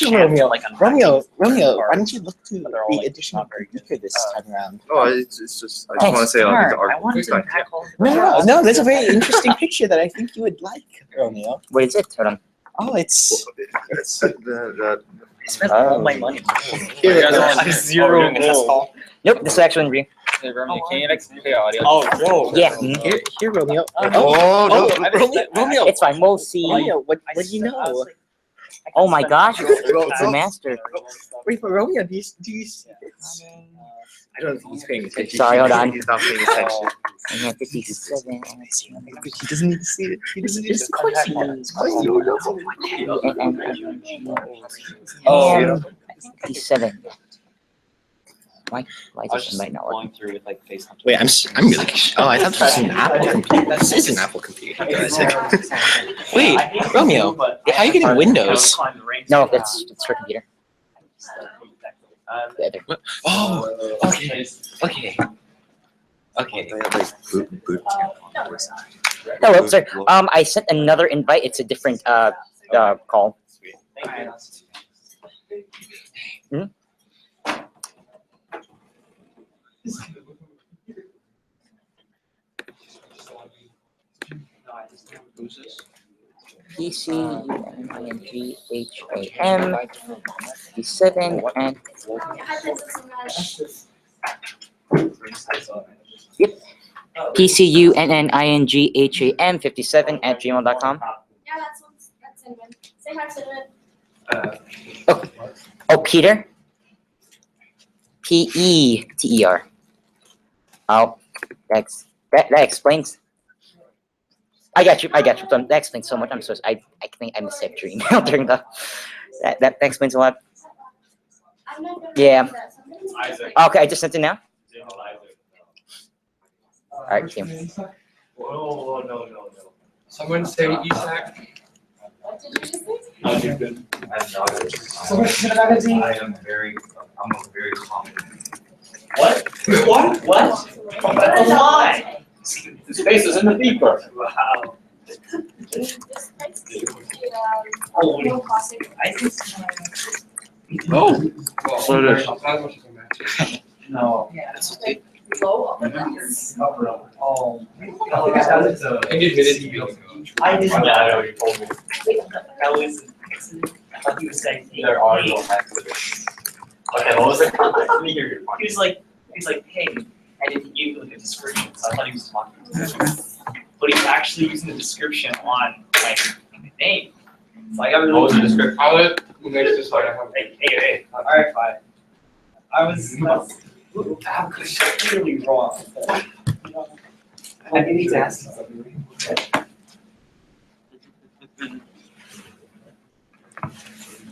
edition Romeo. Like Romeo, why don't you look to But they're all, the like, edition of not very good. Beaker this time around? Oh, it's just I just want to say like the art. I wanted to design. pack all the No, there's a very interesting picture that I think you would like, Romeo. What is it? Hold on. Oh, it's It's the I spent all my money. Here, You guys look. want zero doing a test call? Nope, this is actually in review. Hey, Romeo, can you play audio? Oh, yo. Yeah. mhm. Here, Romeo. oh, no. Romeo. It's fine. We'll see. Romeo, what do you know? Oh my gosh, it's a master. Wait, but Romeo, do you see this? I don't think he's paying attention. Sorry, hold on. He's not paying attention. And then 57. He doesn't need to see it. He doesn't need to see Of course he it. does. And 57. Why I is was this just might not work? going through with like FaceTime. Wait, I'm really. Oh, I thought this was an Apple computer. This is an Apple computer. Wait, Romeo, how are you getting Windows? No, it's for computer. The other. Oh, okay. They have like boot camp. Hello, sir. I sent another invite. It's a different call. Hmm? PCUNINGHAM 57 and yep. PCUNNINGHAM 57 at gmail.com. Yeah, that's Cinnamon. Say hi, Cinnamon. Oh, Peter? PETER. Oh, that explains. I got you. That explains so much. I'm so I think I missed your email during the that explains a lot. I'm not gonna Yeah. do that. Something- Okay, I just sent it now. All right, team. Someone say Isaac. What did you just say? I am very, I'm a very confident. What? What? That's a lie. The space is in the beeper. Wow. This next to Oh, real classic. I think. Well, So does- not as much as a match. No. Like low on the nuts. Oh. And you admitted you don't know. I didn't know. I know you told me. That was. I thought he was saying there are no hacks. Okay, what was it? He was like, hey, and then he gave like a description, so I thought he was talking to me. But he's actually using the description on like my name. So I got really. What was the description? I'll let the next just like Hey. Alright, fine. I was really wrong. I need to ask you something.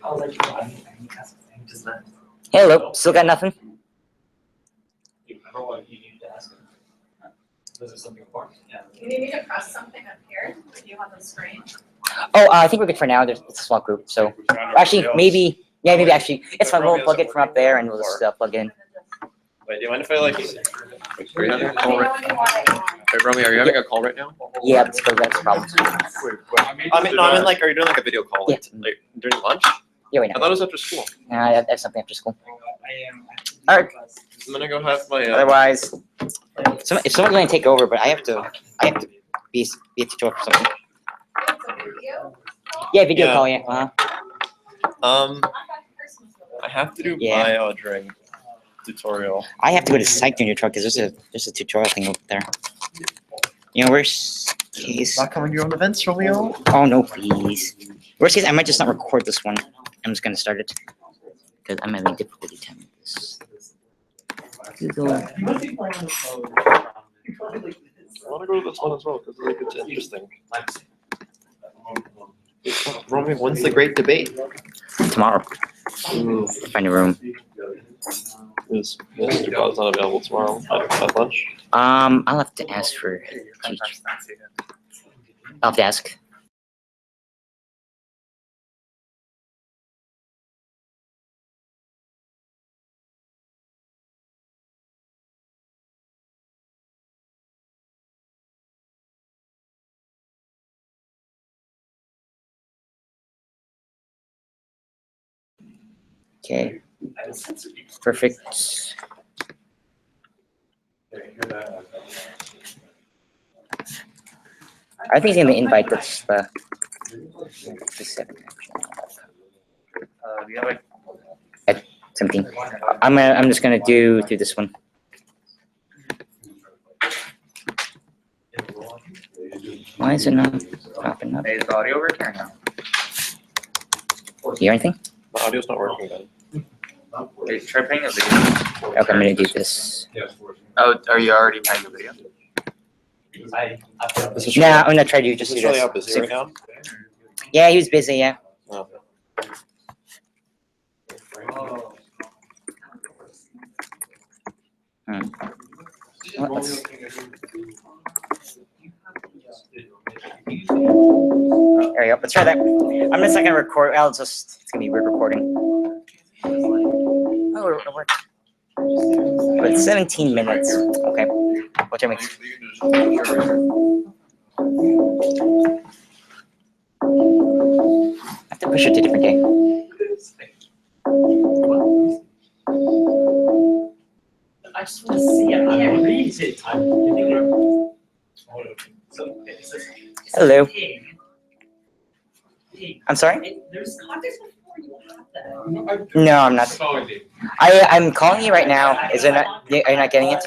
I was like, I need to ask something. Just that. Hello, still got nothing? Remember what you needed to ask him? Was there something important? Yeah. You need me to press something up here? Do you have the screen? Oh, I think we're good for now. It's a small group, so actually maybe actually it's fine. We'll plug it from up there and we'll just plug in. Wait, do you mind if I like? Are you having a Let me call know right? when you want it on. Wait, Romeo, are you having a call right now? Yeah, that's the problem. I mean, like, are you doing like a video call? Like, like during lunch? Yeah, wait I thought it was after school. I have something after school. I am. Alright. I'm gonna go have my. Otherwise, if someone's going to take over, but I have to be a tutor for something. It's a video. Yeah, video Yeah. call. Yeah. Uh-huh. I'm back in Christmas. I have to do Yeah. bio during tutorial. I have to go to psych during your truck because there's a tutorial thing over there. You know, worst case. Not coming to your own events, Romeo. Oh no, please. Worst case, I might just not record this one. I'm just gonna start it because I'm having difficulty timing this. Google. You must be playing on the phone. I want to go to this one as well because like it's interesting. Romeo, when's the great debate? Tomorrow. Find a room. Is Mr. God's not available tomorrow at lunch? I'll have to ask for. I'll have to ask. Okay, perfect. I think he's gonna invite us the second. We have like At something. I'm just gonna do this one. Why is it not popping up? is the audio working or no? Hear anything? The audio's not working then. Wait, try playing a video. Okay, I'm gonna do this. Oh, are you already playing a video? This is Nah, I'm gonna try to just Is do this really this. how busy right now? Yeah, he was busy. Yeah. Oh. What was- There we go. Let's try that. I'm just not gonna record. It's gonna be weird recording. Oh, it worked. But it's 17 minutes. Okay. Which I mean. I have to push it to a different day. I just want to see it. I can't read it. So it says. Hello. Pig. Pig. I'm sorry? There's context before you have that. No, I'm not. I'm calling you right now. Is it not? Are you not getting it?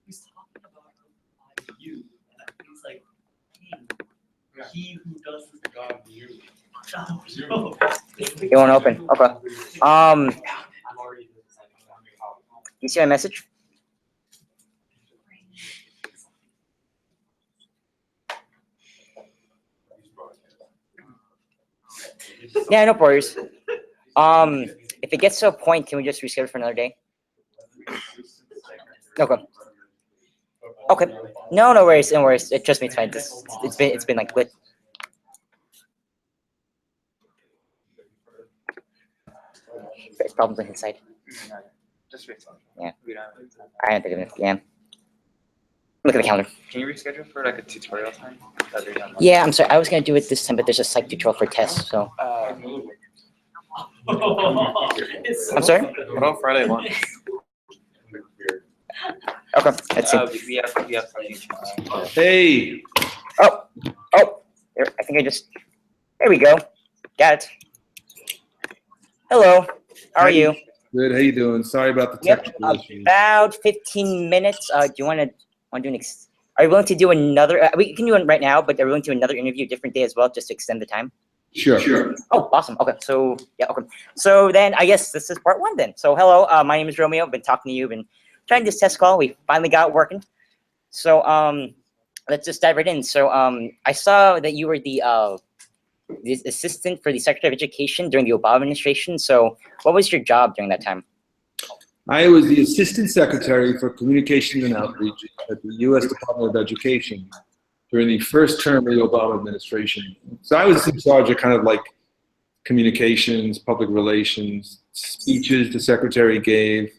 He's talking about you. He's like, hey, he who does this to God, you. No. It won't open. Okay. You see my message? Yeah, no worries. If it gets to a point, can we just reschedule for another day? Okay. Okay. No, no worries. No worries. Trust me, it's fine. It's been like lit. There's problems on his side. Just wait. Yeah. We don't. I don't think of it. Yeah. Look at the calendar. Can you reschedule for like a tutorial time? That'd be on Monday. Yeah, I'm sorry. I was gonna do it this time, but there's a psych tutorial for tests. So I'm sorry. What about Friday lunch? Okay. Let's see. We have something. Hey, Oh. There, I think I just. There we go. Got it. Hello. How are you? good. How you doing? Sorry about the Yep. technical issues. About 15 minutes. Do you want to do an? Are you willing to do another? We can do one right now, but are we willing to do another interview a different day as well, just to extend the time? Sure. Oh, awesome. Okay, so yeah, okay. So then I guess this is part one then. So hello, my name is Romeo. I've been talking to you, been trying this test call. We finally got it working. So let's just dive right in. So I saw that you were the assistant for the Secretary of Education during the Obama administration. So what was your job during that time? I was the Assistant Secretary for Communications and Outreach at the U.S. Department of Education during the first term of the Obama administration. So I was in charge of kind of like communications, public relations, speeches the Secretary gave.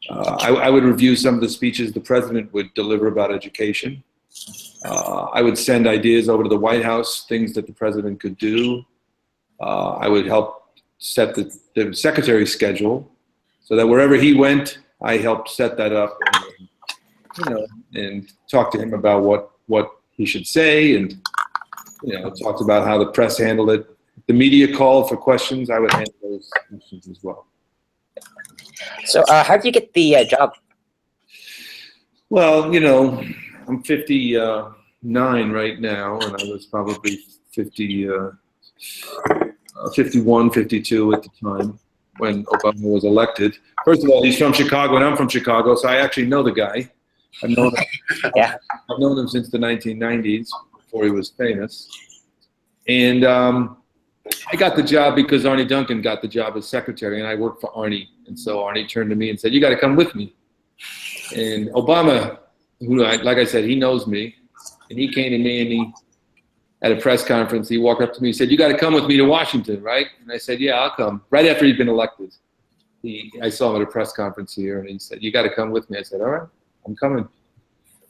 I would review some of the speeches the President would deliver about education. I would send ideas over to the White House, things that the President could do. I would help set the Secretary's schedule so that wherever he went, I helped set that up, and talk to him about what he should say, and talked about how the press handled it. The media called for questions, I would handle those questions as well. So how did you get the job? Well, I'm 59 right now, and I was probably 51, 52 at the time when Obama was elected. First of all, he's from Chicago, and I'm from Chicago, so I actually know the guy. I've known him, Yeah. I've known him since the 1990s, before he was famous. And I got the job because Arnie Duncan got the job as secretary, and I worked for Arnie. And so Arnie turned to me and said, "You got to come with me." And Obama, who, like I said, he knows me, and he came to me and he, at a press conference, he walked up to me and said, "You got to come with me to Washington, right?" And I said, "Yeah, I'll come." Right after he'd been elected, I saw him at a press conference here, and he said, "You got to come with me." I said, "All right, I'm coming."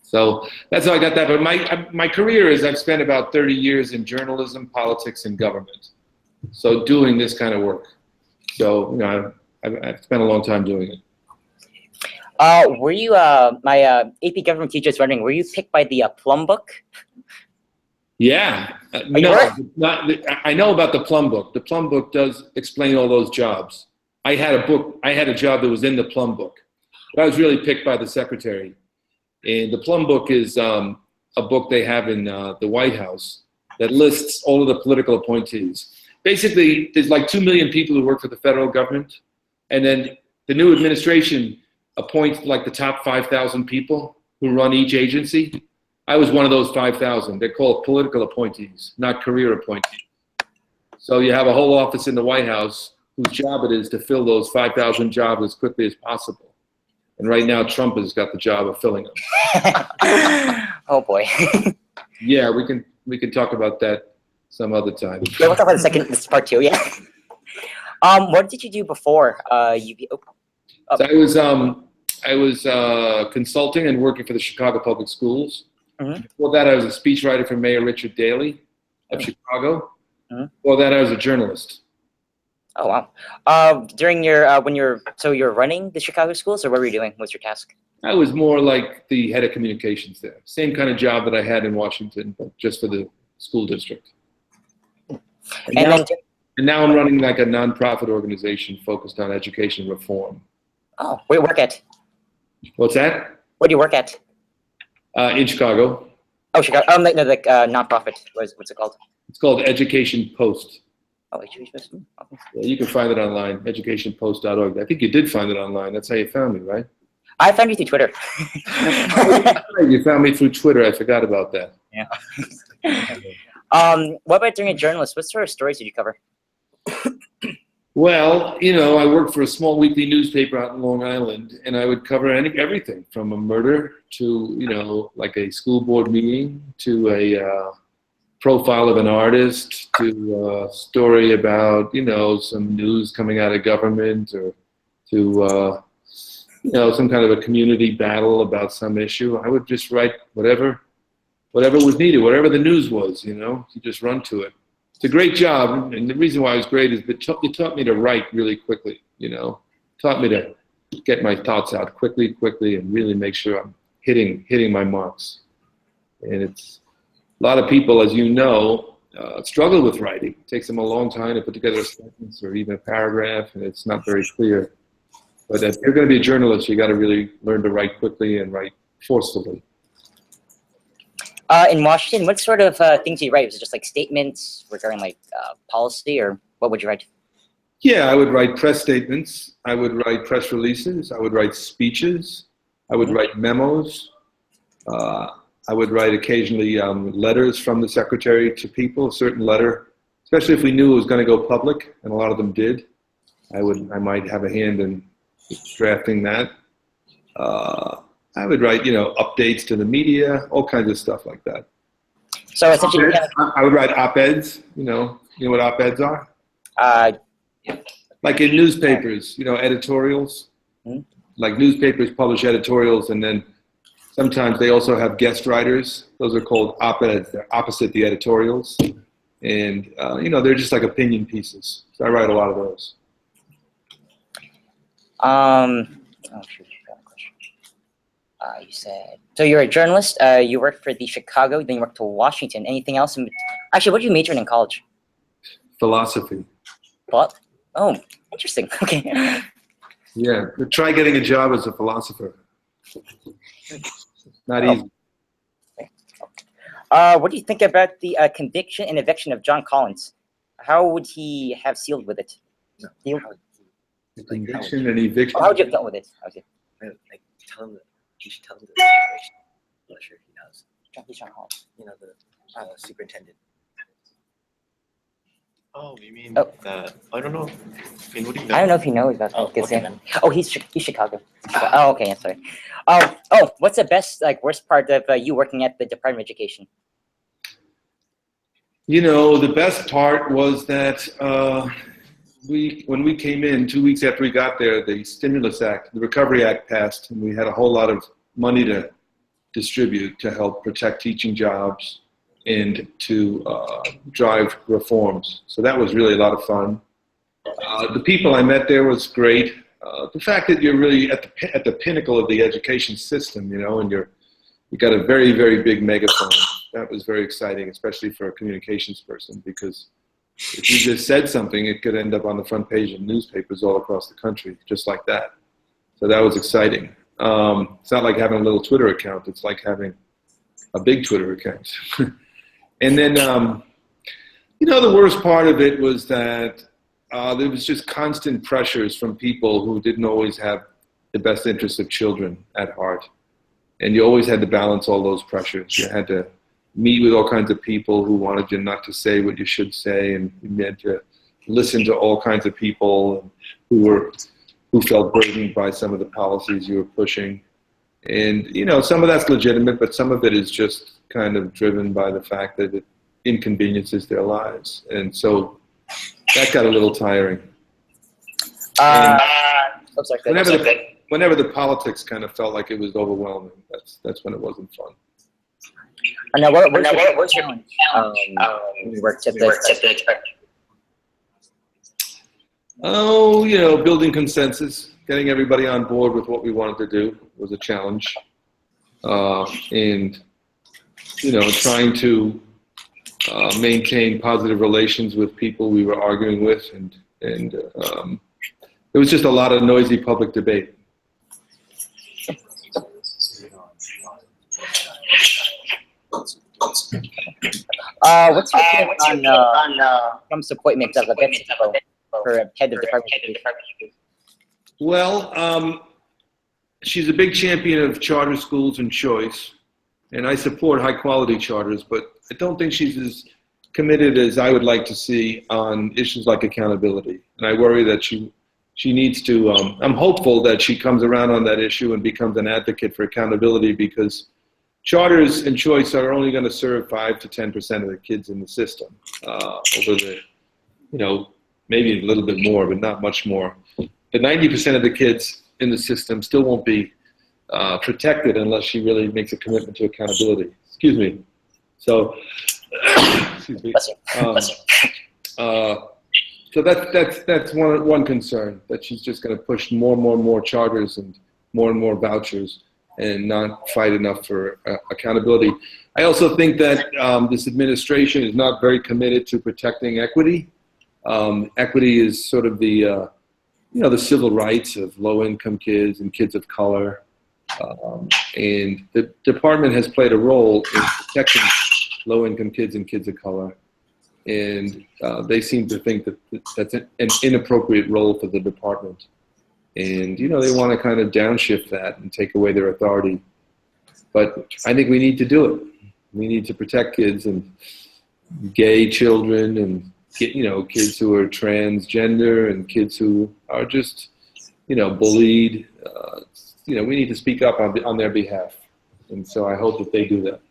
So that's how I got that. But my career is I've spent about 30 years in journalism, politics, and government. So doing this kind of work. So I've spent a long time doing it. Were you, my AP government teacher is wondering, were you picked by the Plum Book? Yeah. you No, were? I know about the Plum Book. The Plum Book does explain all those jobs. I had a job that was in the Plum Book. But I was really picked by the secretary. And the Plum Book is a book they have in the White House that lists all of the political appointees. Basically, there's like 2 million people who work for the federal government. And then the new administration appoints like the top 5,000 people who run each agency. I was one of those 5,000. They're called political appointees, not career appointees. So you have a whole office in the White House whose job it is to fill those 5,000 jobs as quickly as possible. And right now, Trump has got the job of filling them. Oh boy. Yeah, we can talk about that some other time. Yeah, we'll talk about this part 2, yeah. What did you do before So I was consulting and working for the Chicago Public Schools. Mhm. Before that, I was a speechwriter for Mayor Richard Daley of Chicago. Mhm. Before that, I was a journalist. Oh wow. During your when you're running the Chicago schools, or what were you doing? What's your task? I was more like the head of communications there. Same kind of job that I had in Washington, but just for the school district. And now I'm running like a nonprofit organization focused on education reform. Oh, where do you work at? What's that? Where do you work at? In Chicago. Oh, Chicago. No, the nonprofit. What's it called? It's called Education Post. Oh, okay. Yeah, you can find it online, educationpost.org. I think you did find it online. That's how you found me, right? I found you through Twitter. You found me through Twitter. I forgot about that. Yeah. What about during a journalist? What sort of stories did you cover? Well, I worked for a small weekly newspaper out in Long Island, and I would cover everything from a murder to, like a school board meeting to a profile of an artist to a story about, some news coming out of government or to, some kind of a community battle about some issue. I would just write whatever was needed, whatever the news was, you just run to it. It's a great job, and the reason why it was great is that it taught me to write really quickly, taught me to get my thoughts out quickly, and really make sure I'm hitting my marks. And it's a lot of people, as you know, struggle with writing. It takes them a long time to put together a sentence or even a paragraph, and it's not very clear. But if you're going to be a journalist, you got to really learn to write quickly and write forcefully. In Washington, what sort of things do you write? Was it just like statements regarding like policy, or what would you write? Yeah, I would write press statements. I would write press releases. I would write speeches. I would write memos. I would write occasionally letters from the secretary to people, a certain letter, especially if we knew it was going to go public, and a lot of them did. I might have a hand in drafting that. I would write, updates to the media, all kinds of stuff like that. So essentially, I would write op-eds. You know what op-eds are? Yeah. Like in newspapers, editorials. Mm-hmm. Like newspapers publish editorials, and then sometimes they also have guest writers. Those are called op-eds. They're opposite the editorials, and they're just like opinion pieces. So I write a lot of those. Oh shoot. You said, so you're a journalist, you worked for the Chicago, then you worked to Washington. Anything else? Actually, what did you major in college? Philosophy. What? Oh, interesting. Okay. Yeah, try getting a job as a philosopher. Not easy. What do you think about the conviction and eviction of John Collins? How would he have sealed with it? The conviction and eviction. How would you have dealt with it? Like, tell him that you should tell him the situation. I'm not sure if he knows. John Collins. The superintendent. Oh, you mean Oh. that? I don't know. I mean, what do you know? I don't know if he knows about Oh, this. okay, then. Oh, he's Chicago. Oh, okay. I'm sorry. What's the best, worst part of you working at the Department of Education? The best part was that when we came in 2 weeks after we got there, the Stimulus Act, the Recovery Act passed, and we had a whole lot of money to distribute to help protect teaching jobs and to drive reforms. So that was really a lot of fun. The people I met there was great. The fact that you're really at the pinnacle of the education system, you know, and you got a very, very big megaphone. That was very exciting, especially for a communications person, because if you just said something, it could end up on the front page of newspapers all across the country, just like that. So that was exciting. It's not like having a little Twitter account. It's like having a big Twitter account. And then, you know, the worst part of it was that there was just constant pressures from people who didn't always have the best interests of children at heart. And you always had to balance all those pressures. You had to meet with all kinds of people who wanted you not to say what you should say, and you had to listen to all kinds of people who felt burdened by some of the policies you were pushing. And, you know, some of that's legitimate, but some of it is just kind of driven by the fact that it inconveniences their lives. And so that got a little tiring. Whenever the politics kind of felt like it was overwhelming, that's when it wasn't fun. Now, what's your challenge? We worked at the Oh, you know, building consensus, getting everybody on board with what we wanted to do was a challenge. And, you know, trying to maintain positive relations with people we were arguing with. And there was just a lot of noisy public debate. What's your opinion on Trump's appointment of a Betsy for head of department? Well, she's a big champion of charter schools and choice, and I support high-quality charters, but I don't think she's as committed as I would like to see on issues like accountability. And I worry that she needs to, I'm hopeful that she comes around on that issue and becomes an advocate for accountability, because charters and choice are only going to serve 5 to 10% of the kids in the system over the, you know, maybe a little bit more, but not much more. The 90% of the kids in the system still won't be protected unless she really makes a commitment to accountability. Excuse me. So, excuse me. So that's one concern, that she's just going to push more and more charters and more vouchers, and not fight enough for accountability. I also think that this administration is not very committed to protecting equity. Equity is sort of the, you know, the civil rights of low-income kids and kids of color. And the department has played a role in protecting low-income kids and kids of color. And they seem to think that that's an inappropriate role for the department. And, you know, they want to kind of downshift that and take away their authority. But I think we need to do it. We need to protect kids and gay children and, you know, kids who are transgender and kids who are just, you know, bullied. You know, we need to speak up on their behalf. And so I hope that they do that.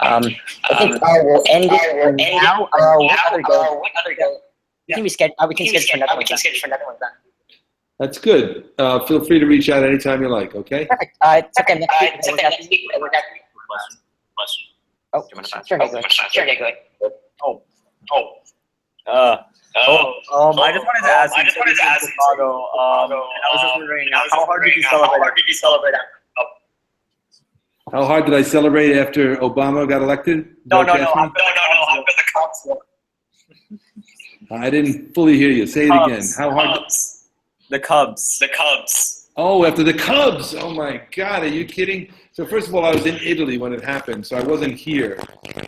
I think we'll end it now. What other day? We can schedule another one. That's good. Feel free to reach out anytime you like, okay? Perfect. It's okay. Next week. Oh, sure, Nick. I just wanted to ask you, Chicago, and I was just wondering, how hard did you celebrate? How hard did I celebrate after Obama got elected? No, after the Cubs. I didn't fully hear you. Say it again. How hard? The Cubs. Oh, after the Cubs. Oh, my God. Are you kidding? So first of all, I was in Italy when it happened, so I wasn't here.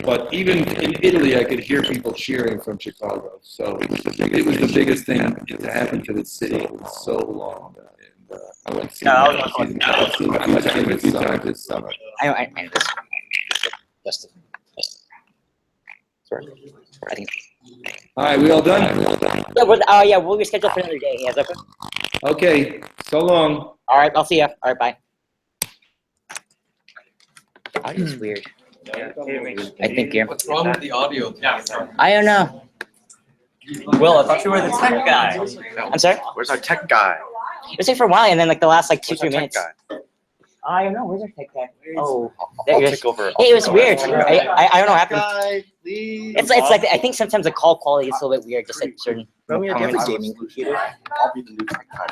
But even in Italy, I could hear people cheering from Chicago. So it was the biggest thing to happen to the city in so long. And I went to see it a few times this summer. I know this. Justin. Sorry. I think. All right, we all done? Yeah, we'll reschedule for another day. Yeah, okay. Okay, so long. All right, I'll see ya. All right, bye. Audio is weird. I think you're. What's wrong with the audio? I don't know. Will, I thought you were the tech guy. I'm sorry? Where's our tech guy? It was like for a while, and then like the last like 2-3 Where's our tech minutes. guy? I don't know. Where's our tech guy? Oh, I'll there he is. take over. Hey, it was weird. I don't know what happened. Guys, leave. It's like I think sometimes the call quality is a little bit weird, just like certain. Romeo, do you have a I'm gaming computer? I'll be the new tech guy.